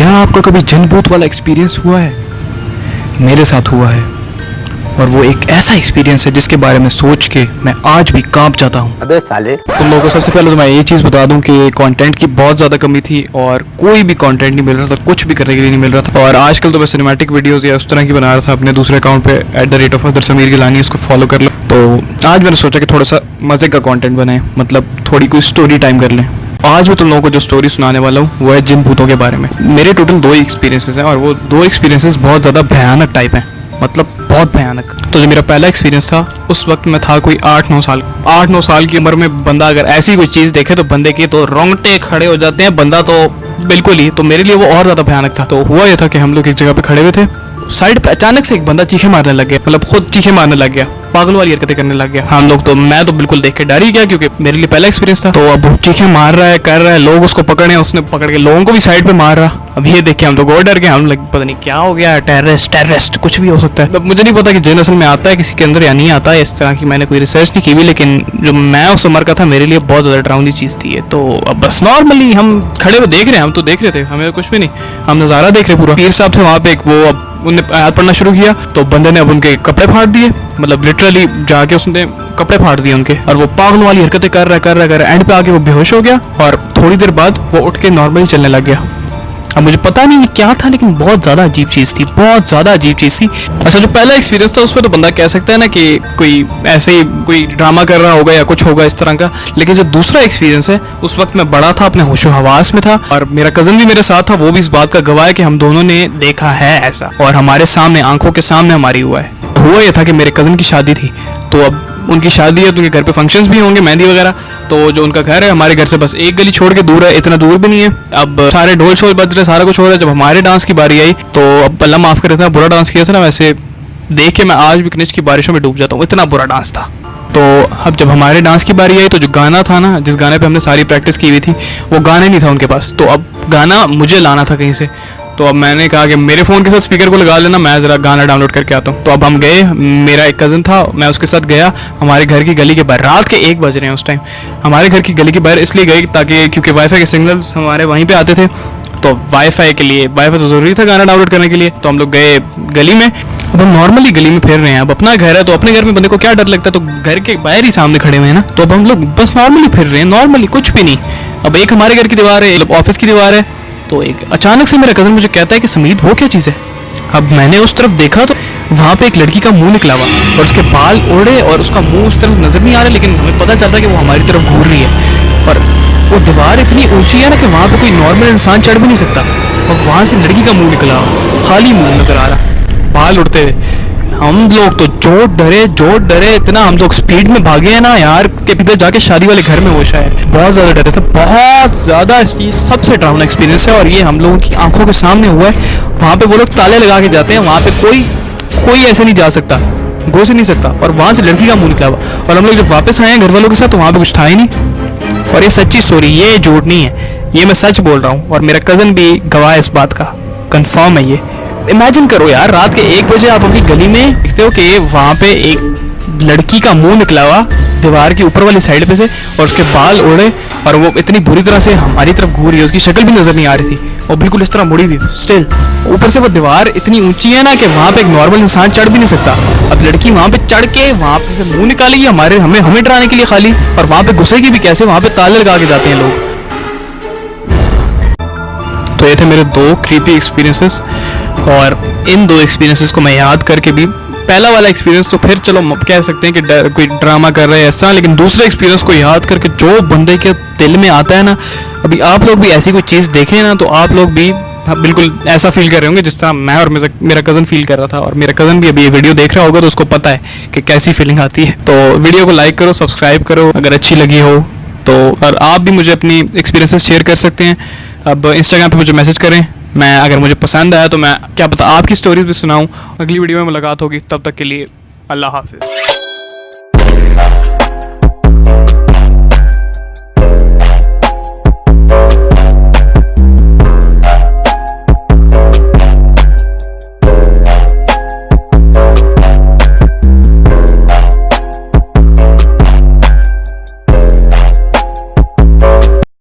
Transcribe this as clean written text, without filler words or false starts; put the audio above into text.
क्या आपका कभी जिन भूत वाला एक्सपीरियंस हुआ है? मेरे साथ हुआ है, और वो एक ऐसा एक्सपीरियंस है जिसके बारे में सोच के मैं आज भी कांप जाता हूँ। अबे साले, तुम लोगों को सबसे पहले तो मैं ये चीज़ बता दूं कि कंटेंट की बहुत ज़्यादा कमी थी और कोई भी कंटेंट नहीं मिल रहा था, कुछ भी करने के लिए नहीं मिल रहा था। और आजकल तो मैं सिनेमैटिक वीडियोस या उस तरह की बना रहा था अपने दूसरे अकाउंट पे @अदर समीर गिलानी, उसको फॉलो कर लो। तो आज मैंने सोचा कि थोड़ा सा मज़े का कॉन्टेंट बनाए, मतलब थोड़ी कोई स्टोरी टाइम कर लें। आज मैं तुम लोगों को जो स्टोरी सुनाने वाला हूँ वो है जिन भूतों के बारे में। मेरे टोटल 2 एक्सपीरियंसेस हैं और वो 2 एक्सपीरियंसेस बहुत ज़्यादा भयानक टाइप हैं, मतलब बहुत भयानक। तो जो मेरा पहला एक्सपीरियंस था, उस वक्त मैं था कोई 8-9 साल की उम्र में। बंदा अगर ऐसी कोई चीज़ देखे तो बंदे के तो रोंगटे खड़े हो जाते हैं, बंदा तो बिल्कुल ही। तो मेरे लिए वो और ज़्यादा भयानक था। तो हुआ ये था कि हम लोग एक जगह पे खड़े हुए थे, साइड पे अचानक से एक बंदा चीखे मारने लग गया, मतलब खुद चीखे मारने लग गया, पागल वाली हरकतें करने लग गया। हम लोग तो, मैं तो बिल्कुल देख के डर ही गया क्योंकि मेरे लिए पहला एक्सपीरियंस था। तो अब चीखे मार रहा है, कर रहा है, लोग उसको पकड़े, उसने पकड़ के लोगों को भी साइड पे मार रहा। अब ये देख के हम लोग और डर गए, हम लोग पता नहीं क्या हो गया, टेररिस्ट कुछ भी हो सकता है। मुझे नहीं पता कि जिन असल में आता है किसी के अंदर या नहीं आता है, इस तरह की मैंने कोई रिसर्च नहीं की हुई, लेकिन जो मैं उस उम्र का था मेरे लिए बहुत ज़्यादा डरावनी चीज़ थी ये। तो अब बस नॉर्मली हम खड़े हुए देख रहे हैं, हम तो देख रहे थे, हमें कुछ भी नहीं, हम नज़ारा देख रहे पूरा। पीर साहब थे वहाँ पे, एक वो अब उन्हें आयत पढ़ना शुरू किया तो बंदे ने अब उनके कपड़े फाड़ दिए, मतलब लिटरली जाके उसने कपड़े फाड़ दिए उनके, और वो पागल वाली हरकतें कर रहा है। एंड पे आके वो बेहोश हो गया और थोड़ी देर बाद वो उठ के नॉर्मली चलने लग गया। अब मुझे पता नहीं ये क्या था, लेकिन बहुत ज़्यादा अजीब चीज़ थी, बहुत ज़्यादा अजीब चीज़ थी। अच्छा, जो पहला एक्सपीरियंस था उसमें तो बंदा कह सकता है ना कि कोई ऐसे ही कोई ड्रामा कर रहा होगा या कुछ होगा इस तरह का। लेकिन जो दूसरा एक्सपीरियंस है, उस वक्त मैं बड़ा था, अपने होशो हवास में था, और मेरा कज़न भी मेरे साथ था। वो भी इस बात का गवाह है कि हम दोनों ने देखा है ऐसा, और हमारे सामने, आंखों के सामने हमारी हुआ है। हुआ ये था कि मेरे कज़न की शादी थी, तो अब उनकी शादी है तो उनके घर पे फंक्शंस भी होंगे, मेहंदी वगैरह। तो जो उनका घर है हमारे घर से बस एक गली छोड़ के दूर है, इतना दूर भी नहीं है। अब सारे ढोल शोल बज रहे, सारा कुछ हो रहा है। जब हमारे डांस की बारी आई तो अब अल्लाह माफ़ करे, इतना बुरा डांस किया था ना, वैसे देख के मैं आज भी कनिष्क की बारिशों में डूब जाता हूँ, इतना बुरा डांस था। तो अब जब हमारे डांस की बारी आई तो जो गाना था ना, जिस गाने पे हमने सारी प्रैक्टिस की हुई थी, वो गाना नहीं था उनके पास। तो अब गाना मुझे लाना था कहीं से। तो अब मैंने कहा कि मेरे फ़ोन के साथ स्पीकर को लगा लेना, मैं ज़रा गाना डाउनलोड करके आता हूँ। तो अब हम गए, मेरा एक कज़न था, मैं उसके साथ गया हमारे घर की गली के बाहर। रात के 1 बज रहे हैं उस टाइम। हमारे घर की गली के बाहर इसलिए गए ताकि क्योंकि वाईफाई के सिग्नल्स हमारे वहीं पे आते थे, तो वाईफाई तो ज़रूरी था गाना डाउनलोड करने के लिए। तो हम लोग गए गली में। अब हम नॉर्मली गली में फिर रहे हैं, अब अपना घर है तो अपने घर में बंदे को क्या डर लगता है, तो घर के बाहर ही सामने खड़े हुए हैं ना। तो अब हम लोग बस नॉर्मली फिर रहे हैं, नॉर्मली कुछ भी नहीं। अब एक हमारे घर की दीवार है, ऑफिस की दीवार है। तो एक अचानक से मेरा कज़न मुझे कहता है कि समीत वो क्या चीज़ है। अब मैंने उस तरफ देखा तो वहाँ पे एक लड़की का मुंह निकला हुआ और उसके बाल ओढ़े और उसका मुंह उस तरफ नज़र नहीं आ रहा, लेकिन हमें पता चल रहा है कि वो हमारी तरफ घूर रही है। और वो दीवार इतनी ऊंची है ना कि वहाँ पे कोई नॉर्मल इंसान चढ़ भी नहीं सकता, और वहाँ से लड़की का मुंह निकला, खाली मुंह नज़र आ रहा, बाल उड़ते हुए। हम लोग तो जोर डरे इतना, हम लोग स्पीड में भागे हैं ना यार, कि इधर जाके शादी वाले घर में होश है। बहुत ज़्यादा डरे थे, बहुत ज़्यादा। सबसे डरावना एक्सपीरियंस है और ये हम लोगों की आंखों के सामने हुआ है। वहाँ पे वो लोग ताले लगा के जाते हैं, वहाँ पे कोई ऐसे नहीं जा सकता, घुस नहीं सकता, और वहाँ से लड़की का मुंह निकला हुआ। और हम लोग जब वापस आए हैं घर वालों के साथ तो वहाँ पे कुछ था ही नहीं। और ये सच्ची स्टोरी, ये झूठ नहीं है, ये मैं सच बोल रहा हूँ, और मेरा कज़न भी गवाह है इस बात का, कन्फर्म है ये। इमेजिन करो यार, रात के 1 बजे आप अपनी गली में देखते हो कि वहाँ पे एक लड़की का मुंह निकला हुआ दीवार की ऊपर वाली साइड पे से, और उसके बाल ओढ़े, और वो इतनी बुरी तरह से हमारी तरफ घूर रही है, उसकी शक्ल भी नज़र नहीं आ रही थी, और बिल्कुल इस तरह मुड़ी हुई स्टिल। ऊपर से वो दीवार इतनी ऊंची है ना कि वहाँ पे एक नॉर्मल इंसान चढ़ भी नहीं सकता। अब लड़की वहाँ पे चढ़ के वहाँ पे से मुँह निकालेगी हमें डराने के लिए खाली, और वहाँ पे घुसेगी भी कैसे, वहाँ पे ताले लगा के जाते हैं लोग। तो ये थे मेरे 2 क्रीपी एक्सपीरियंसेस, और इन 2 एक्सपीरियंसेस को मैं याद करके भी, पहला वाला एक्सपीरियंस तो फिर चलो कह सकते हैं कि कोई ड्रामा कर रहे हैं ऐसा, लेकिन दूसरे एक्सपीरियंस को याद करके जो बंदे के दिल में आता है ना, अभी आप लोग भी ऐसी कोई चीज़ देखें ना तो आप लोग भी बिल्कुल ऐसा फील कर रहे होंगे जिस तरह मैं और मेरा कज़न फील कर रहा था। और मेरा कज़न भी अभी ये वीडियो देख रहा होगा तो उसको पता है कि कैसी फीलिंग आती है। तो वीडियो को लाइक करो, सब्सक्राइब करो अगर अच्छी लगी हो तो, और आप भी मुझे अपनी एक्सपीरियंसेस शेयर कर सकते हैं। अब इंस्टाग्राम पे मुझे मैसेज करें, मैं अगर मुझे पसंद आया तो मैं क्या पता आपकी स्टोरीज भी सुनाऊं। अगली वीडियो में मुलाकात होगी, तब तक के लिए अल्लाह हाफिज़।